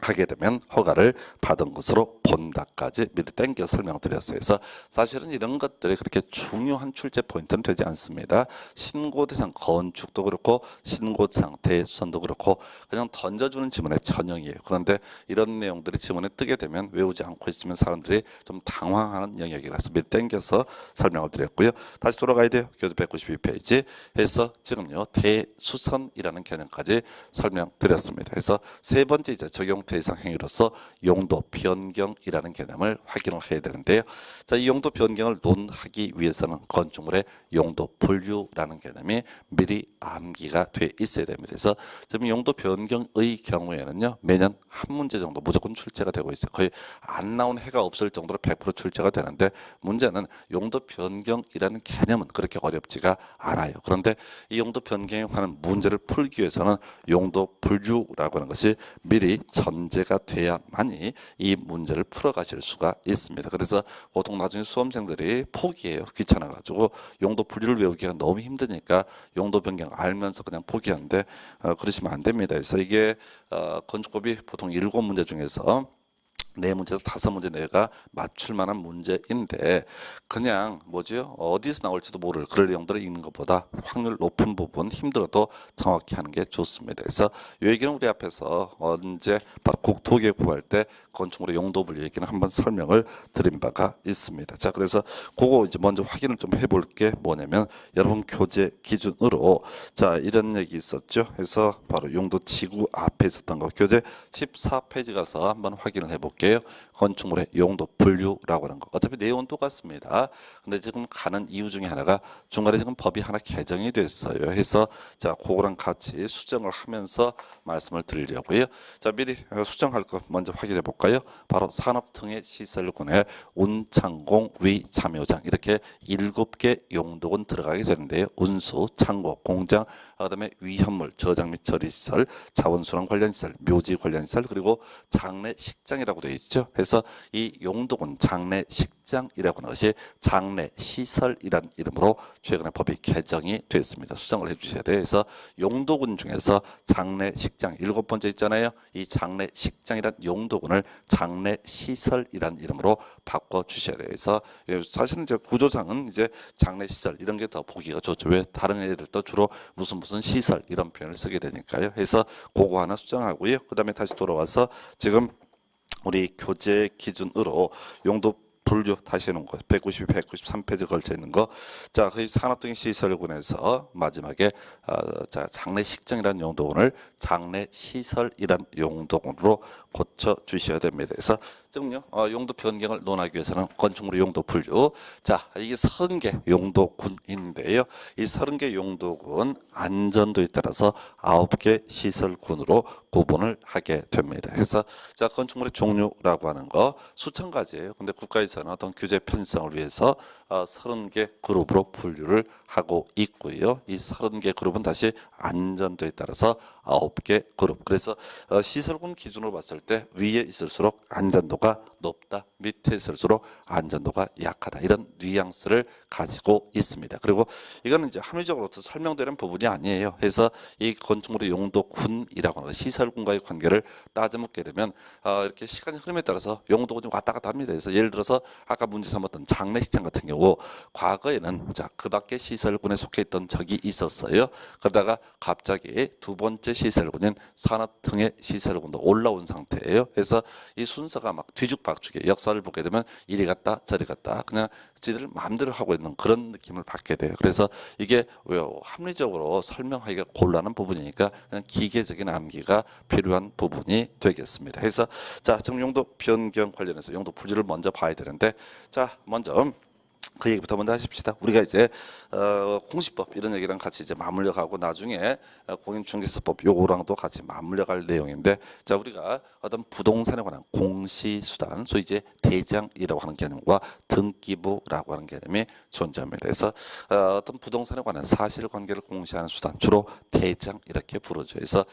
하게 되면 허가를 받은 것으로 본다까지 미리 땡겨 설명드렸어요. 그래서 사실은 이런 것들이 그렇게 중요한 출제 포인트는 되지 않습니다. 신고 대상 건축도 그렇고 신고 대상 대수선도 그렇고 그냥 던져주는 지문의 전형이에요. 그런데 이런 내용들이 지문에 뜨게 되면 외우지 않고 있으면 사람들이 좀 당황하는 영역이라서 미리 땡겨서 설명을 드렸고요. 다시 돌아가야 돼요. 교재 192페이지 해서 지금요 대수선이라는 개념까지 설명드렸습니다. 그래서 세 번째 이제 적용 대상 행위로서 용도 변경이라는 개념을 확인을 해야 되는데요. 자, 이 용도 변경을 논하기 위해서는 건축물의 용도 분류라는 개념이 미리 암기가 돼 있어야 됩니다. 그래서 지금 용도 변경의 경우에는요, 매년 한 문제 정도 무조건 출제가 되고 있어요. 거의 안 나온 해가 없을 정도로 100% 출제가 되는데, 문제는 용도 변경이라는 개념은 그렇게 어렵지가 않아요. 그런데 이 용도 변경에 관한 문제를 풀기 위해서는 용도 분류라고 하는 것이 미리 전제가 돼야만이 이 문제를 풀어가실 수가 있습니다. 그래서 보통 나중에 수험생들이 포기해요. 귀찮아가지고 용도 분류를 외우기가 너무 힘드니까 용도 변경 알면서 그냥 포기하는데, 그러시면 안 됩니다. 그래서 이게 건축법이 보통 7문제 중에서 4문제에서 5문제 내가 맞출 만한 문제인데, 그냥 뭐지요? 어디서 나올지도 모를 그럴 내용들을 읽는 것보다 확률 높은 부분 힘들어도 정확히 하는 게 좋습니다. 그래서 이 얘기는 우리 앞에서 언제 바로 국토계 구할 때 건축물의 용도 분류 얘기는 한번 설명을 드린 바가 있습니다. 자, 그래서 그거 이제 먼저 확인을 좀 해볼 게 뭐냐면, 여러분 교재 기준으로 자, 이런 얘기 있었죠. 그래서 바로 용도 지구 앞에 있었던 거 교재 14페이지 가서 한번 확인을 해볼게요. 건축물의 용도 분류라고 하는 거. 어차피 내용은 똑같습니다. 근데 지금 가는 이유 중에 하나가 중간에 지금 법이 하나 개정이 됐어요. 해서 자, 그거랑 같이 수정을 하면서 말씀을 드리려고요. 자, 미리 수정할 거 먼저 확인해 볼까요? 바로 산업통해시설군의 운창공, 위, 참여장 이렇게 7개 용도군 들어가게 되는데요. 운수, 창고, 공장, 그다음에 위험물, 저장 및 처리시설, 자원순환 관련시설, 묘지 관련시설, 그리고 장례식장이라고 되어 있죠. 그래서 이 용도군 장례식장이라고 하는 것이 장례시설이란 이름으로 최근에 법이 개정이 됐습니다. 수정을 해주셔야 돼요. 그래서 용도군 중에서 장례식장 7번째 있잖아요. 이 장례식장이란 용도군을 장례시설이란 이름으로 바꿔주셔야 돼요. 그래서 사실은 이제 구조상은 이제 장례시설 이런 게 더 보기가 좋죠. 왜? 다른 애들도 주로 무슨 시설 이런 표현을 쓰게 되니까요. 그래서 그거 하나 수정하고요. 그 다음에 다시 돌아와서 지금 우리 교재 기준으로 용도 분류 다시 해놓은 거 192, 193페이지 걸쳐 있는 거. 자, 그 산업등의 시설군에서 마지막에 자, 장례식장이라는 용도군을 장례시설이란 용도군으로 고쳐 주셔야 됩니다. 그래서 지금요 용도 변경을 논하기 위해서는 건축물의 용도 분류. 자, 이게 30개 용도군인데요. 이 30개 용도군 안전도에 따라서 9개 시설군으로 구분을 하게 됩니다. 그래서 자, 건축물의 종류라고 하는 거 수천 가지예요. 근데 국가에서는 어떤 규제 편성을 위해서 30개 그룹으로 분류를 하고 있고요. 이 30개 그룹은 다시 안전도에 따라서 9개 그룹. 그래서 시설군 기준으로 봤을 때 위에 있을수록 안전도가 높다, 밑에 있을수록 안전도가 약하다, 이런 뉘앙스를 가지고 있습니다. 그리고 이거는 이제 합리적으로 설명되는 부분이 아니에요. 그래서 이 건축물의 용도군이라고 하는 시설군과의 관계를 따져묻게 되면 이렇게 시간의 흐름에 따라서 용도군이 왔다 갔다 합니다. 그래서 예를 들어서 아까 문제 삼았던 장례식장 같은 경우 과거에는 자, 그 밖에 시설군에 속해 있던 적이 있었어요. 그러다가 갑자기 두 번째 시설군인 산업등의 시설군도 올라온 상태예요. 그래서 이 순서가 막 뒤죽박죽이에요. 역사를 보게 되면 이리 갔다 저리 갔다 그냥 지들 마음대로 하고 있는 그런 느낌을 받게 돼요. 그래서 이게 왜 합리적으로 설명하기가 곤란한 부분이니까 그냥 기계적인 암기가 필요한 부분이 되겠습니다. 그래서 자, 지금 용도 변경 관련해서 용도 분류를 먼저 봐야 되는데, 자, 먼저 그 얘기부터 먼저 하십시다. 우리가 이제 공시법 이런 얘기랑 같이 이제 맞물려 가고 나중에 공인중개사법 요거랑도 같이 맞물려 갈 내용인데, 자, 우리가 어떤 부동산에 관한 공시수단, 소위 이제 대장이라고 하는 개념과 등기부라고 하는 개념이 존재합니다. 그래서 어떤 부동산에 관한 사실관계를 공시하는 수단, 주로 대장 이렇게 부르죠. 그래서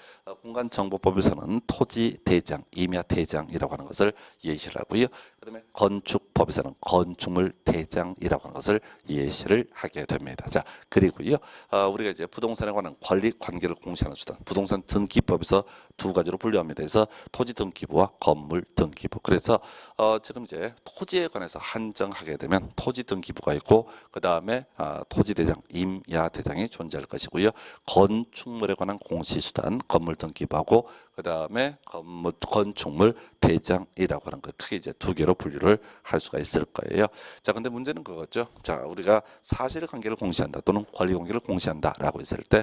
공간정보법에서는 토지대장, 임야대장이라고 하는 것을 예시를 하고요. 그다음에 건축법에서는 건축물 대장이라고 하는 것을 예시를 하게 됩니다. 자, 그리고요 우리가 이제 부동산에 관한 권리 관계를 공시하는 수단, 부동산 등기법에서 두 가지로 분류합니다. 그래서 토지 등기부와 건물 등기부. 그래서 지금 이제 토지에 관해서 한정하게 되면 토지 등기부가 있고, 그 다음에 토지 대장, 임야 대장이 존재할 것이고요. 건축물에 관한 공시 수단, 건물 등기부하고 그 다음에 건축물 대장이라고 하는 거 크게 이제 두 개로 분류를 할 수가 있을 거예요. 자, 근데 문제는 그거죠. 자, 우리가 사실관계를 공시한다 또는 권리관계를 공시한다라고 했을 때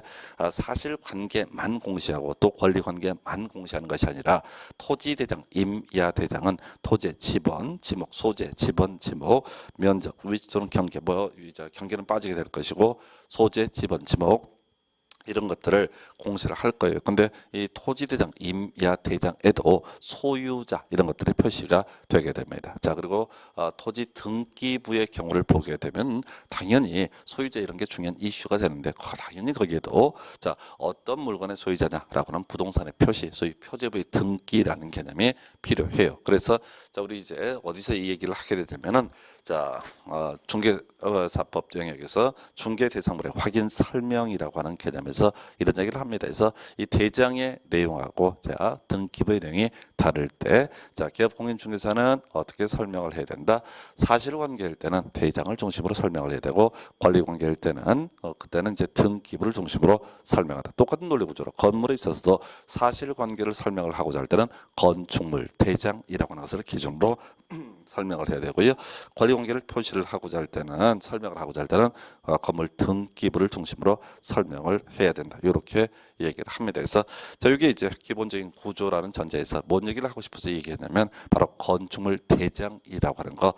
사실관계만 공시하고 또 권리관계만 공시하는 것이 아니라 토지 대장, 임야 대장은 토지의 지번, 지목, 소재, 지번, 지목, 면적, 위치 또는 경계, 경계는 빠지게 될 것이고 소재, 지번, 지목 이런 것들을 공시를 할 거예요. 근데 이 토지대장, 임야대장에도 소유자 이런 것들이 표시가 되게 됩니다. 자, 그리고 토지 등기부의 경우를 보게 되면 당연히 소유자 이런 게 중요한 이슈가 되는데 당연히 거기에도 자, 어떤 물건의 소유자냐라고 하는 부동산의 표시, 소위 표제부의 등기라는 개념이 필요해요. 그래서 자, 우리 이제 어디서 이 얘기를 하게 되면은 자, 중개사법 영역에서 중개대상물의 확인 설명이라고 하는 개념에서 이런 얘기를 합니다. 그래서 이 대장의 내용하고 자, 등기부의 내용이 다를 때 자, 기업공인중개사는 어떻게 설명을 해야 된다? 사실관계일 때는 대장을 중심으로 설명을 해야 되고 권리관계일 때는 그때는 이제 등기부를 중심으로 설명하다. 똑같은 논리 구조로 건물에 있어서도 사실관계를 설명을 하고자 할 때는 건축물 대장이라고 하는 것을 기준으로 설명을 해야 되고요. 권리관계를 표시를 하고자 할 때는 설명을 하고자 할 때는 건물 등기부를 중심으로 설명을 해야 된다. 이렇게 얘기를 합니다. 그래서 자, 이게 이제 기본적인 구조라는 전제에서 뭔 얘기를 하고 싶어서 얘기했냐면 바로 건축물 대장이라고 하는 거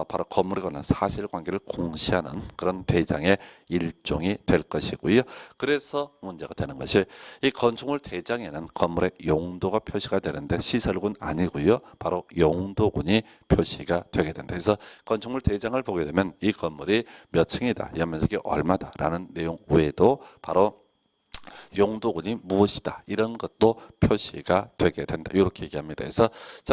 바로 건물에 관한 사실관계를 공시하는 그런 대장의 일종이 될 것이고요. 그래서 문제가 되는 것이 이 건축물 대장에는 건물의 용도가 표시가 되는데 시설군 아니고요. 바로 용도군이 표시가 되게 된다. 그래서 건축물 대장을 보게 되면 이 건물이 몇 층이다, 연면적이 얼마다라는 내용 외에도 바로 용도군이 무엇이다 이런 것도 표시가 되게 된다 이렇게 얘기합니다.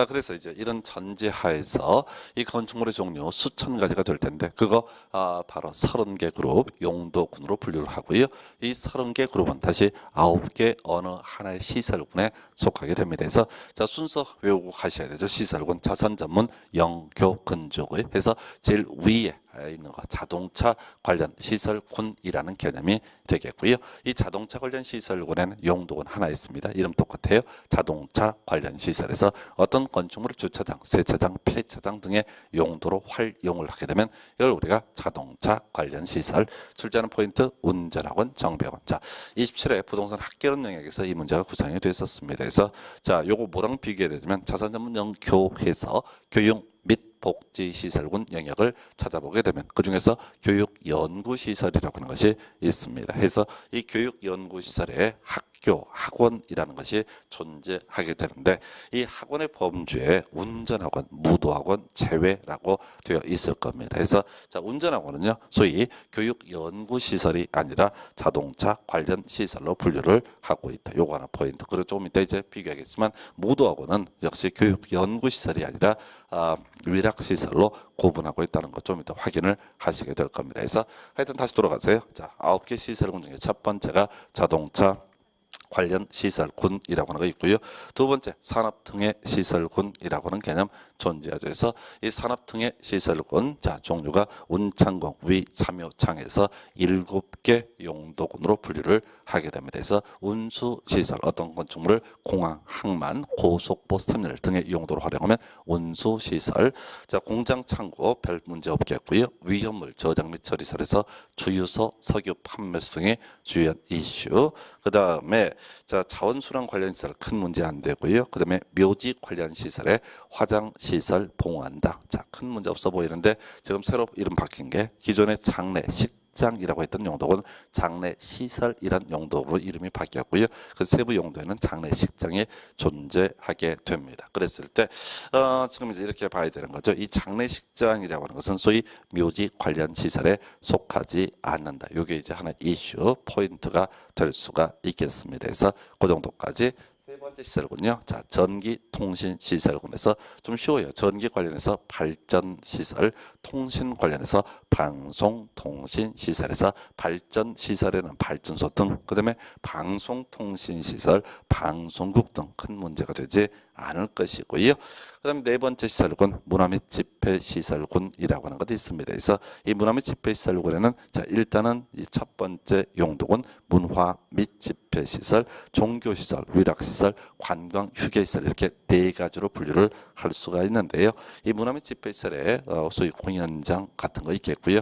그래서 이제 이런 전제하에서 이 건축물의 종류 수천 가지가 될 텐데 그거 바로 30개 그룹 용도군으로 분류를 하고요. 이 30개 그룹은 다시 9개 어느 하나의 시설군에 속하게 됩니다. 그래서 자, 순서 외우고 가셔야 되죠. 시설군 자산 전문 영교 근조의 해서 제일 위에 있는 거 자동차 관련 시설군이라는 개념이 되겠고요. 이 자동차 관련 시설군에는 용도군 하나 있습니다. 이름 똑같아요. 자동차 관련 시설에서 어떤 건축물을 주차장, 세차장, 폐차장 등의 용도로 활용을 하게 되면 이걸 우리가 자동차 관련 시설. 출제하는 포인트 운전학원, 정비학원. 자, 27회 부동산 학개론 영역에서 이 문제가 구성이 됐었습니다. 그래서 자, 요거 뭐랑 비교해 되면 자산 전문 영교에서 교육 및 복지시설군 영역을 찾아보게 되면 그중에서 교육연구시설이라고 하는 것이 있습니다. 해서 이 교육연구시설에 학교, 학원이라는 것이 존재하게 되는데 이 학원의 범주에 운전학원, 무도학원 제외라고 되어 있을 겁니다. 그래서 자, 운전학원은요 소위 교육연구시설이 아니라 자동차 관련 시설로 분류를 하고 있다. 요거 하나 포인트. 그리고 조금 이따 이제 비교하겠지만 무도학원은 역시 교육연구시설이 아니라 위락시설로 구분하고 있다는 것 좀 이따 확인을 하시게 될 겁니다. 그래서 하여튼 다시 돌아가세요. 자, 9개 시설군 중에 첫 번째가 자동차 관련 시설군이라고 하는 거 있고요. 두 번째 산업등의 시설군이라고 하는 개념 존재하죠. 그래서 이 산업등의 시설군 자, 종류가 운창공, 위, 참여창에서 7개 용도군으로 분류를 하게 됩니다. 그래서 운수시설 어떤 건축물을 공항, 항만, 고속버스 터미널 등의 용도로 활용하면 운수시설. 자, 공장, 창고 별 문제 없겠고요. 위험물 저장 및 처리설에서 주유소, 석유 판매소 등의 주요한 이슈. 그 다음에 자, 자원순환 관련 시설 큰 문제 안 되고요. 그 다음에 묘지 관련 시설에 화장시설 봉한다. 자, 큰 문제 없어 보이는데 지금 새로 이름 바뀐 게 기존의 장례, 식장이라고 했던 용도는 장례시설이란 용도로 이름이 바뀌었고요. 그 세부 용도에는 장례식장이 존재하게 됩니다. 그랬을 때 지금 이제 이렇게 봐야 되는 거죠. 이 장례식장이라고 하는 것은 소위 묘지 관련 시설에 속하지 않는다. 이게 이제 하나의 이슈 포인트가 될 수가 있겠습니다. 그래서 그 정도까지. 세 번째 시설군요. 자, 전기 통신 시설군에서 좀 쉬워요. 전기 관련해서 발전 시설, 통신 관련해서 방송통신시설에서 발전시설에는 발전소 등, 그 다음에 방송통신시설, 방송국 등 큰 문제가 되지 않을 것이고요. 그 다음에 네 번째 시설군, 문화 및 집회시설군이라고 하는 것도 있습니다. 그래서 이 문화 및 집회시설군에는 자, 일단은 이 첫 번째 용도군 문화 및 집회시설, 종교시설, 위락시설, 관광, 휴게시설 이렇게 네 가지로 분류를 할 수가 있는데요. 이 문화 및 집회시설에 소위 공연장 같은 거 있겠고요.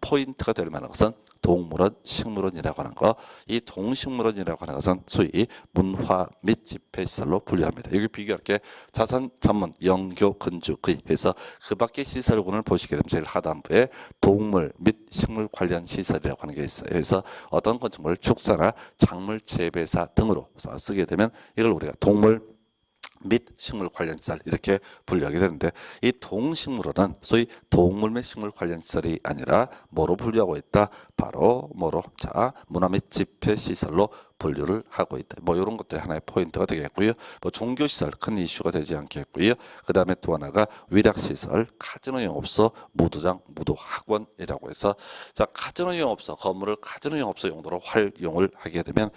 포인트가 될 만한 것은 동물원, 식물원이라고 하는 거, 이 동식물원이라고 하는 것은 소위 문화 및 집회시설로 분류합니다. 여기 비교할게 자산 전문 영교 건축의 해서 그 밖의 시설군을 보시게 되면 제일 하단부에 동물 및 식물 관련 시설이라고 하는 게 있어요. 그래서 어떤 건축물을 축사나 작물 재배사 등으로 쓰게 되면 이걸 우리가 동물 및 식물 관련 시설 이렇게 분류하게 되는데, 이 동식물원은 소위 동물 및 식물 관련 시설이 아니라 뭐로 분류하고 있다? 바로 뭐로? 자, 문화 및 집회 시설로 분류를 하고 있다. 뭐 이런 것들이 하나의 포인트가 되겠고요. 뭐 종교 시설 큰 이슈가 되지 않겠고요. 그 다음에 또 하나가 위락 시설, 카지노 영업소, 무도장, 무도학원이라고 해서 자, 카지노 영업소 건물을 카지노 영업소 용도로 활용을 하게 되면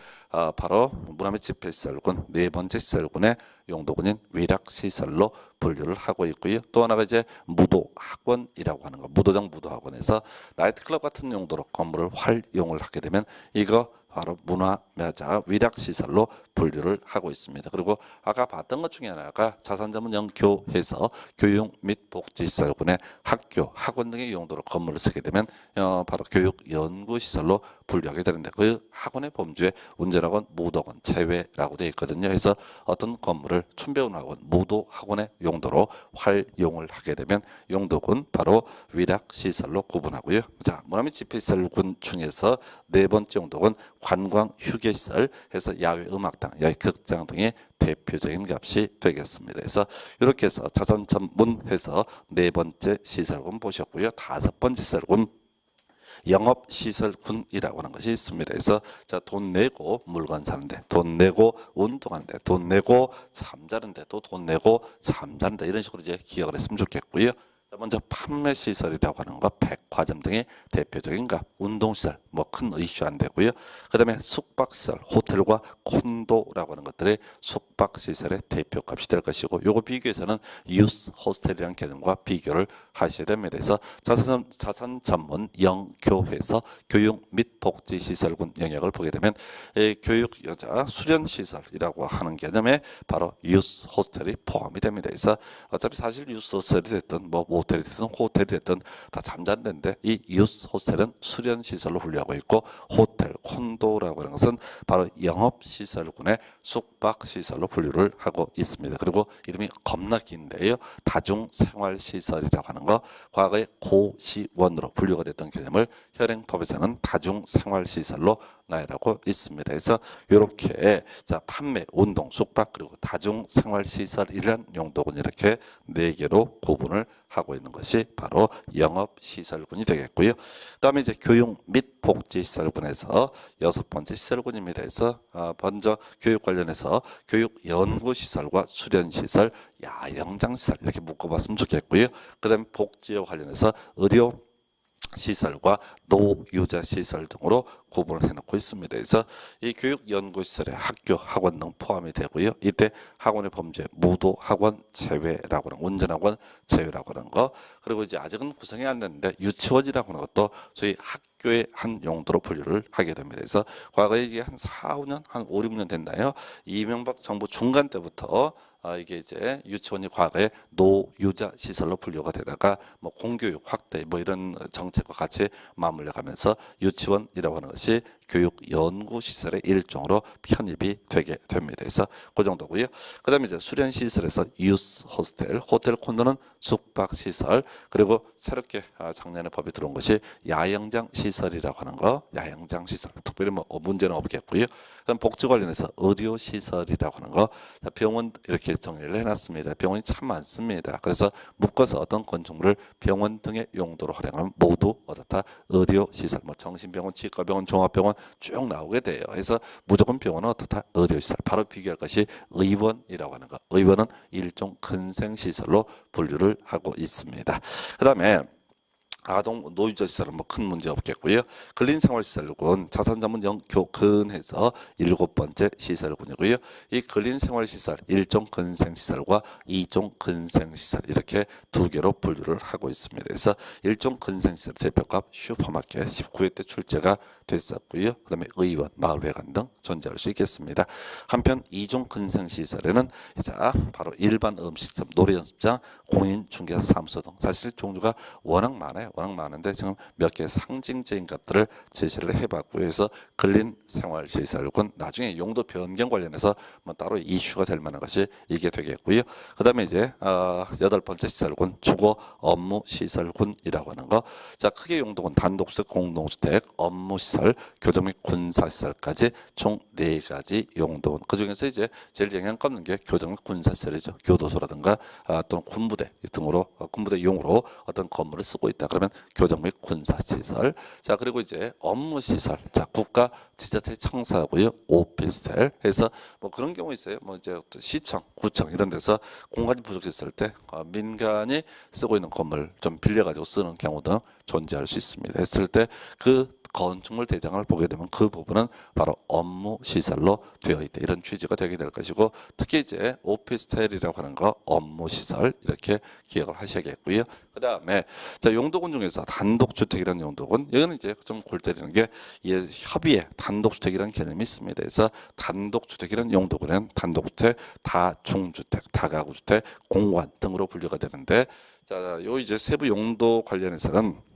바로 문화 및 집회 시설군 네 번째 시설군의 용도군인 위락 시설로 분류를 하고 있고요. 또 하나가 이제 무도학원이라고 하는 거, 무도장 무도학원에서 나이트클럽 같은 용도로 건물을 활용을 하게 되면 이거 바로 문화 매자 위락 시설로 분류를 하고 있습니다. 그리고 아까 봤던 것 중에 하나가 자산전문영교해서 교육 및 복지시설군의 학교, 학원 등의 용도로 건물을 쓰게 되면 바로 교육연구시설로 분류하게 되는데, 그 학원의 범주에 운전학원, 무도학원 제외라고 되어 있거든요. 그래서 어떤 건물을 춘배운학원, 무도학원의 용도로 활용을 하게 되면 용도군 바로 위락시설로 구분하고요. 자, 문화 및 집회시설군 중에서 네 번째 용도군 관광 휴게시설 해서 야외 음악당, 야외 극장 등의 대표적인 값이 되겠습니다. 그래서 이렇게 해서 자산 전문해서 네 번째 시설군 보셨고요. 다섯 번째 시설군 영업시설군이라고 하는 것이 있습니다. 그래서 자, 돈 내고 물건 사는데, 돈 내고 운동하는데, 돈 내고 잠자는데, 또 돈 내고 잠자는데, 이런 식으로 이제 기억을 했으면 좋겠고요. 먼저 판매시설이라고 하는 거, 백화점 등의 대표적인 값, 운동시설 뭐 큰 이슈 안 되고요. 그 다음에 숙박시설, 호텔과 콘도라고 하는 것들이 숙박시설의 대표값이 될 것이고, 요거 비교해서는 유스 호스텔이라는 개념과 비교를 하셔야 됩니다. 그래서 자산 전문 영교회에서 교육 및 복지시설군 영역을 보게 되면 교육 여자 수련시설이라고 하는 개념에 바로 유스 호스텔이 포함이 됩니다. 그래서 어차피 사실 유스 호스텔이 됐든 뭐 모텔이 됐든 호텔이 됐든 다 잠자는 데인데, 이 유스 호스텔은 수련시설로 분류하고 있고, 호텔, 콘도라고 하는 것은 바로 영업시설군의 숙박시설로 분류를 하고 있습니다. 그리고 이름이 겁나 긴데요. 다중생활시설이라고 하는 거, 과거에 고시원으로 분류가 됐던 개념을 현행법에서는 다중생활시설로 나열하고 있습니다. 그래서 이렇게 자, 판매, 운동, 숙박 그리고 다중생활시설이란 용도군 이렇게 네 개로 구분을 하고 있는 것이 바로 영업시설군이 되겠고요. 그다음에 이제 교육 및 복지시설군에서 여섯 번째 시설군입니다. 그래서 먼저 교육 관련해서 교육연구시설과 수련시설, 야영장시설 이렇게 묶어봤으면 좋겠고요. 그다음에 복지와 관련해서 의료 시설과 노유자 시설 등으로 구분을 해놓고 있습니다. 그래서 이 교육연구시설에 학교, 학원 등 포함이 되고요. 이때 학원의 범죄 무도 학원 제외라고 하는, 운전학원 제외라고 하는 거, 그리고 이제 아직은 구성이 안 됐는데 유치원이라고 하는 것도 저희 학교의 한 용도로 분류를 하게 됩니다. 그래서 과거에 이게 한 4, 5년, 한 5, 6년 됐나요? 이명박 정부 중간 때부터 이게 이제 유치원이 과거에 노유자 시설로 분류가 되다가 뭐 공교육 확대 뭐 이런 정책과 같이 맞물려 가면서 유치원이라고 하는 것이 교육연구시설의 일종으로 편입이 되게 됩니다. 그래서 그 정도고요. 그 다음에 이제 수련시설에서 유스 호스텔, 호텔 콘도는 숙박시설, 그리고 새롭게 작년에 법이 들어온 것이 야영장 시설이라고 하는 거, 야영장 시설 특별히 뭐 문제는 없겠고요. 그다음 복지 관련해서 의료시설이라고 하는 거, 병원 이렇게 정리를 해놨습니다. 병원이 참 많습니다. 그래서 묶어서 어떤 건축물을 병원 등의 용도로 활용하면 모두 어떻다? 의료시설, 뭐 정신병원, 치과병원, 종합병원 쭉 나오게 돼요. 그래서 무조건 병원은 어떻다? 의료시설. 바로 비교할 것이 의원이라고 하는 거. 의원은 일종 근생시설로 분류를 하고 있습니다. 그 다음에 아동 노유자 시설은 뭐 큰 문제 없겠고요. 근린생활시설군 자산자문 영교근해서 7번째 시설군이고요. 이 근린생활시설 1종 근생시설과 2종 근생시설 이렇게 두 개로 분류를 하고 있습니다. 그래서 1종 근생시설 대표값 슈퍼마켓 19회 때 출제가 됐었고요. 그 다음에 의원, 마을회관 등 존재할 수 있겠습니다. 한편 2종 근생시설에는 자 바로 일반 음식점, 노래연습장, 공인중개사 사무소 등 사실 종류가 워낙 많아요. 워낙 많은데 지금 몇 개 상징적인 것들을 제시를 해봤고요. 그래서 근린생활시설군 나중에 용도 변경 관련해서 뭐 따로 이슈가 될 만한 것이 이게 되겠고요. 그 다음에 이제 8번째 시설군 주거업무시설군이라고 하는 거. 자 크게 용도군 단독주택, 공동주택, 업무시설, 교정 및 군사시설까지 총 4가지 용도군. 그 중에서 이제 제일 영향가 없는 게 교정 및 군사시설이죠. 교도소라든가 또는 군부대 등으로 군부대용으로 어떤 건물을 쓰고 있다 그러면 교정 및 군사시설. 자 그리고 이제 업무시설. 자 국가 지자체 청사하고요. 오피스텔 해서 뭐 그런 경우 있어요. 뭐 이제 시청, 구청 이런 데서 공간이 부족했을 때 민간이 쓰고 있는 건물 좀 빌려가지고 쓰는 경우 등 존재할 수 있습니다. 했을 때 그 건축물 대장을 보게 되면 그 부분은 바로 업무 시설로 되어 있다. 이런 취지가 되게 될 것이고 특히 이제 오피스텔이라고 하는 거 업무 시설 이렇게 기억을 하셔야겠고요. 그 다음에 자 용도군 중에서 단독주택이라는 용도군 여기는 이제 좀 골 때리는 게 협의에 단독주택이라는 개념이 있습니다. 그래서 단독주택이라는 용도군은 단독주택, 다중주택, 다가구주택, 공관 등으로 분류가 되는데 자 요 이제 세부 용도 관련해서는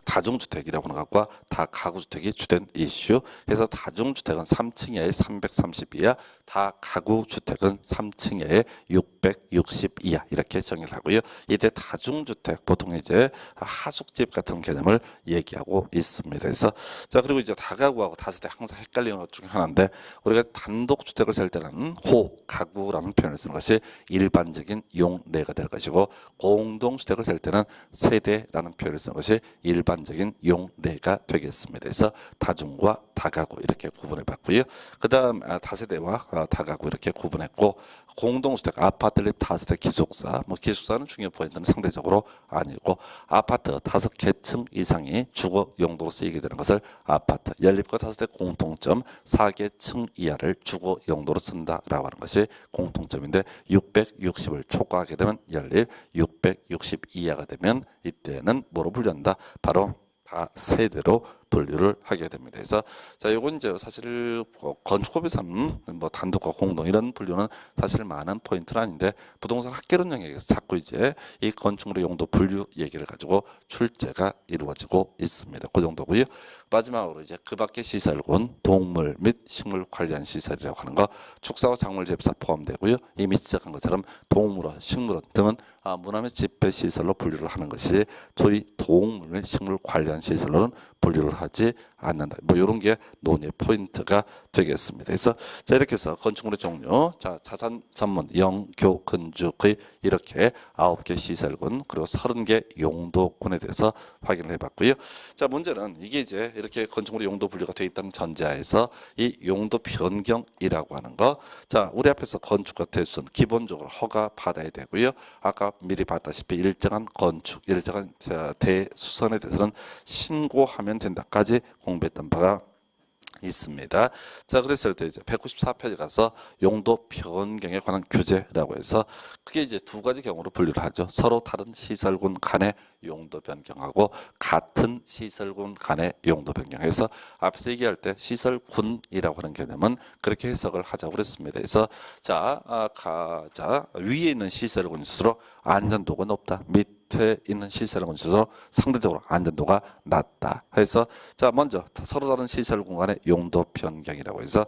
다중주택이라고 하는 것과 다가구주택이 주된 이슈 해서 다중주택은 3층 이하의 330 이하, 다가구주택은 3층 이하의 660 이하 이렇게 정의를 하고요. 이때 다중주택 보통 이제 하숙집 같은 개념을 얘기하고 있습니다. 그래서 자 그리고 이제 다가구하고 다주택 항상 헷갈리는 것 중에 하나인데 우리가 단독주택을 살 때는 호가구라는 표현을 쓰는 것이 일반적인 용례가 될 것이고 공동주택을 살 때는 세대라는 표현을 쓰는 것이 일반적인 용례가 되겠습니다. 그래서 다중과 다가구 이렇게 구분해 봤고요. 그 다음 다세대와 다가구 이렇게 구분했고 공동주택, 아파트립 다세대 기숙사, 뭐 기숙사는 중요 포인트는 상대적으로 아니고 아파트 5개층 이상이 주거 용도로 쓰이게 되는 것을 아파트, 연립과 다세대 공통점 4개층 이하를 주거 용도로 쓴다라고 하는 것이 공통점인데 660을 초과하게 되면 연립, 660 이하가 되면 이때는 뭐로 분류한다? 바로 다세대로 분류를 하게 됩니다. 그래서 자 이건 이제 사실 건축법에서는 뭐 단독과 공동 이런 분류는 사실 많은 포인트는 아닌데 부동산 학개론 영역에서 자꾸 이제 이 건축물의 용도 분류 얘기를 가지고 출제가 이루어지고 있습니다. 그 정도고요. 마지막으로 이제 그 밖의 시설군 동물 및 식물 관련 시설이라고 하는 거 축사와 작물 재배사 포함되고요. 이미 지적한 것처럼 동물원, 식물원 등은 문화 및 집회 시설로 분류를 하는 것이 소위 동물 및 식물 관련 시설로는 분류를 하지 않는다. 뭐 이런 게 논의 포인트가 되겠습니다. 그래서 자 이렇게 해서 건축물의 종류, 자 자산 전문, 영교, 건축의 이렇게 9개 시설군 그리고 30개 용도군에 대해서 확인을 해봤고요. 자 문제는 이게 이제 이렇게 건축물의 용도 분류가 되어 있다는 전제하에서 이 용도 변경이라고 하는 거, 자 우리 앞에서 건축과 대수는 기본적으로 허가 받아야 되고요. 아까 미리 봤다시피 일정한 건축, 일정한 대수선에 대해서는 신고하면 된다까지 공부했던 바가 있습니다. 자 그랬을 때 이제 194페이지 가서 용도 변경에 관한 규제라고 해서 그게 이제 두 가지 경우로 분류를 하죠. 서로 다른 시설군 간의 용도 변경하고 같은 시설군 간의 용도 변경해서 앞에서 얘기할 때 시설군이라고 하는 개념은 그렇게 해석을 하자고 그랬습니다. 그래서 자 위에 있는 시설군이 스스로 안전도가 높다. 밑에 있는 시설군 스스로 상대적으로 안전도가 낮다. 해서 자 먼저 서로 다른 시설군 간의 용도 변경이라고 해서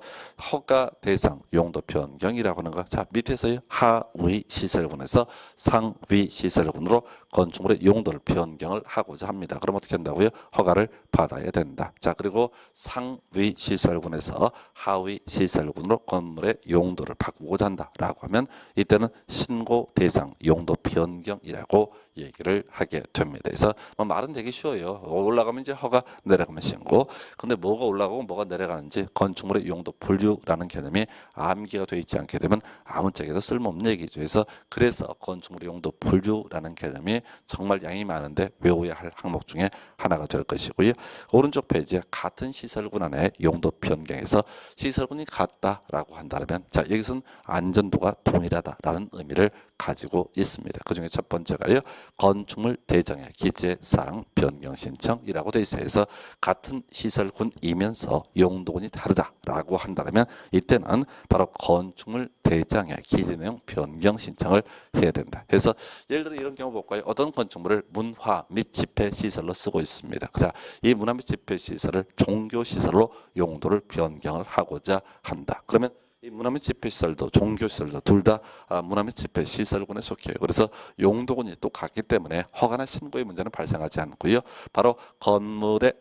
허가 대상 용도 변경이라고 하는 거. 자 밑에서의 하위 시설군에서 상위 시설군으로 건축물의 용도를 변경을 하고자 합니다. 그럼 어떻게 한다고요? 허가를 받아야 된다. 자 그리고 상위 시설군에서 하위 시설군으로 건물의 용도를 바꾸고자 한다라고 하면 이때는 신고 대상 용도 변경이라고 얘기를 하게 됩니다. 그래서 뭐 말은 되게 쉬워요. 올라가면 이제 허가, 내려가면 신고. 근데 뭐가 올라가고 뭐가 내려가는지 건축물의 용도 분류라는 개념이 암기가 되어 있지 않게 되면 아무 쪽에도 쓸모없는 얘기죠. 그래서 건축물의 용도 분류라는 개념이 정말 양이 많은데 외워야 할 항목 중에 하나가 될 것이고요. 오른쪽 페이지에 같은 시설군 안에 용도 변경에서 시설군이 같다라고 한다면 자 여기서는 안전도가 동일하다라는 의미를 가지고 있습니다. 그 중에 첫 번째가요. 건축물 대장의 기재사항 변경 신청이라고 되어 있어서 같은 시설군이면서 용도군이 다르다라고 한다면 이때는 바로 건축물 대장의 기재 내용 변경 신청을 해야 된다. 그래서 예를 들어 이런 경우 볼까요? 어떤 건축물을 문화 및 집회 시설로 쓰고 있습니다. 자, 이 문화 및 집회 시설을 종교 시설로 용도를 변경을 하고자 한다. 그러면 이 문화 및 집회 시설도 종교 시설도 둘 다 문화 및 집회 시설군에 속해요. 그래서 용도군이 똑같기 때문에 허가나 신고의 문제는 발생하지 않고요. 바로 건물의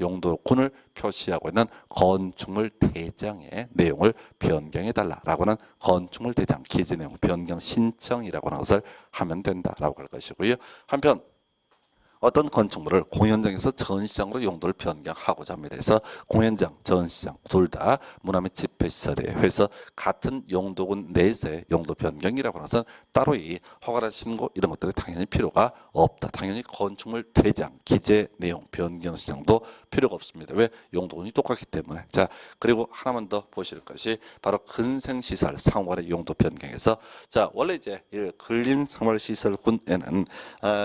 용도군을 표시하고 있는 건축물 대장의 내용을 변경해 달라라고 하는 건축물 대장 기재 내용 변경 신청이라고 하는 것을 하면 된다라고 할 것이고요. 한편 어떤 건축물을 공연장에서 전시장으로 용도를 변경하고자 합니다. 그래서 공연장, 전시장 둘 다 문화 및 집회시설이에요. 그래서 같은 용도군 내에서의 용도 변경이라고 해서 따로 이 허가나 신고 이런 것들이 당연히 필요가 없다. 당연히 건축물 대장, 기재 내용 변경 신청도 필요가 없습니다. 왜? 용도군이 똑같기 때문에. 자, 그리고 하나만 더 보실 것이 바로 근생시설 상호간의 용도 변경에서 자 원래 이제 근린생활시설군에는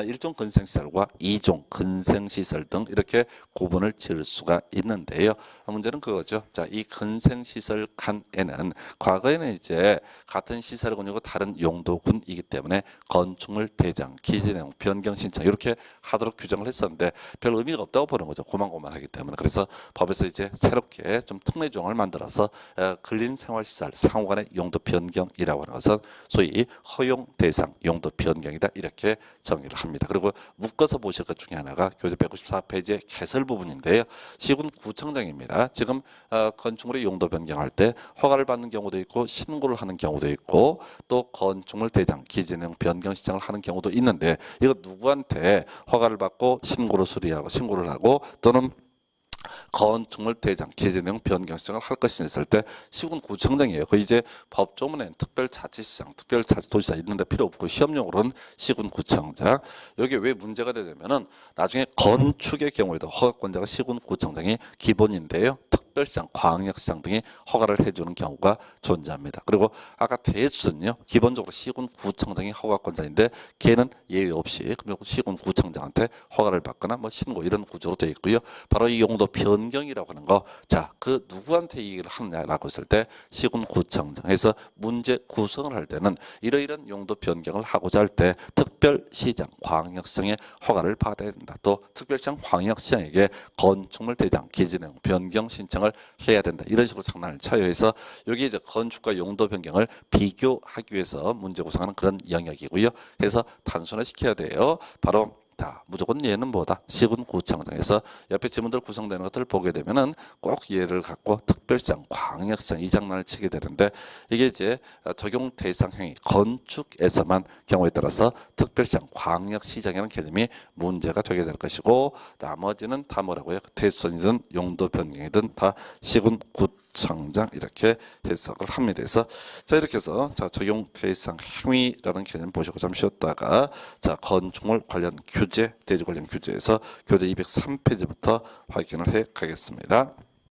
일종 근생시설과 2종 근생시설 등 이렇게 구분을 지을 수가 있는데요. 문제는 그거죠. 자, 이 근생시설 칸에는 과거에는 이제 같은 시설군이고 다른 용도군이기 때문에 건축물 대장, 기재 내용 변경 신청 이렇게 하도록 규정을 했었는데 별 의미가 없다고 보는 거죠. 고만고만하기 때문에. 그래서 법에서 이제 새롭게 좀 특례 조항을 만들어서 근린생활시설 상호간의 용도 변경이라고 하는 것은 소위 허용 대상 용도 변경이다 이렇게 정의를 합니다. 그리고 묶어서 보실 것 중에 하나가 교재 194페이지의 개설 부분인데요. 시군구청장입니다. 지금 건축물의 용도 변경할 때 허가를 받는 경우도 있고 신고를 하는 경우도 있고 또 건축물 대장 기재 내용 변경 신청을 하는 경우도 있는데 이거 누구한테 허가를 받고 신고를 하고 또는 건축물 대장 기재 내용 변경 신청을 할 것이 있을 때 시군구청장이에요. 그 이제 법조문엔 특별자치시장, 특별자치도시장 있는데 필요 없고 시험용으로는 시군구청장. 여기 왜 문제가 되냐면은 나중에 건축의 경우에도 허가권자가 시군구청장이 기본인데요. 특별시장, 광역시장 등이 허가를 해주는 경우가 존재합니다. 그리고 아까 대수는요. 기본적으로 시군구청장이 허가권자인데 걔는 예외 없이 시군구청장한테 허가를 받거나 뭐 신고 이런 구조로 되어 있고요. 바로 이 용도 변경이라고 하는 거, 자, 그 누구한테 이 얘기를 하느냐라고 했을 때 시군구청장에서 문제 구성을 할 때는 이러이러한 용도 변경을 하고자 할 때 특별시장, 광역시장의 허가를 받아야 된다. 또 특별시장, 광역시장에게 건축물 대장 기재 내용 변경 신청을 해야 된다. 이런 식으로 장난을 쳐요. 해서 여기 이제 건축과 용도 변경을 비교하기 위해서 문제 구성하는 그런 영역이고요. 그래서 단순화시켜야 돼요. 바로 자, 무조건 얘는 뭐다? 시군구청장에서 옆에 지문들 구성되는 것들을 보게 되면은 꼭 얘를 갖고 특별시장, 광역시장 이 장난을 치게 되는데 이게 이제 적용 대상형이 건축에서만 경우에 따라서 특별시장, 광역시장이라는 개념이 문제가 되게 될 것이고 나머지는 다 뭐라고요? 대수선이든 용도 변경이든 다 시군구청장 이렇게 해석을 합니다. 그래서 자 이렇게 해서 자 적용 대상 행위라는 개념 보시고 좀 쉬었다가 자 건축물 관련 규제, 대지 관련 규제에서 교재 203페이지부터 확인을 해 가겠습니다.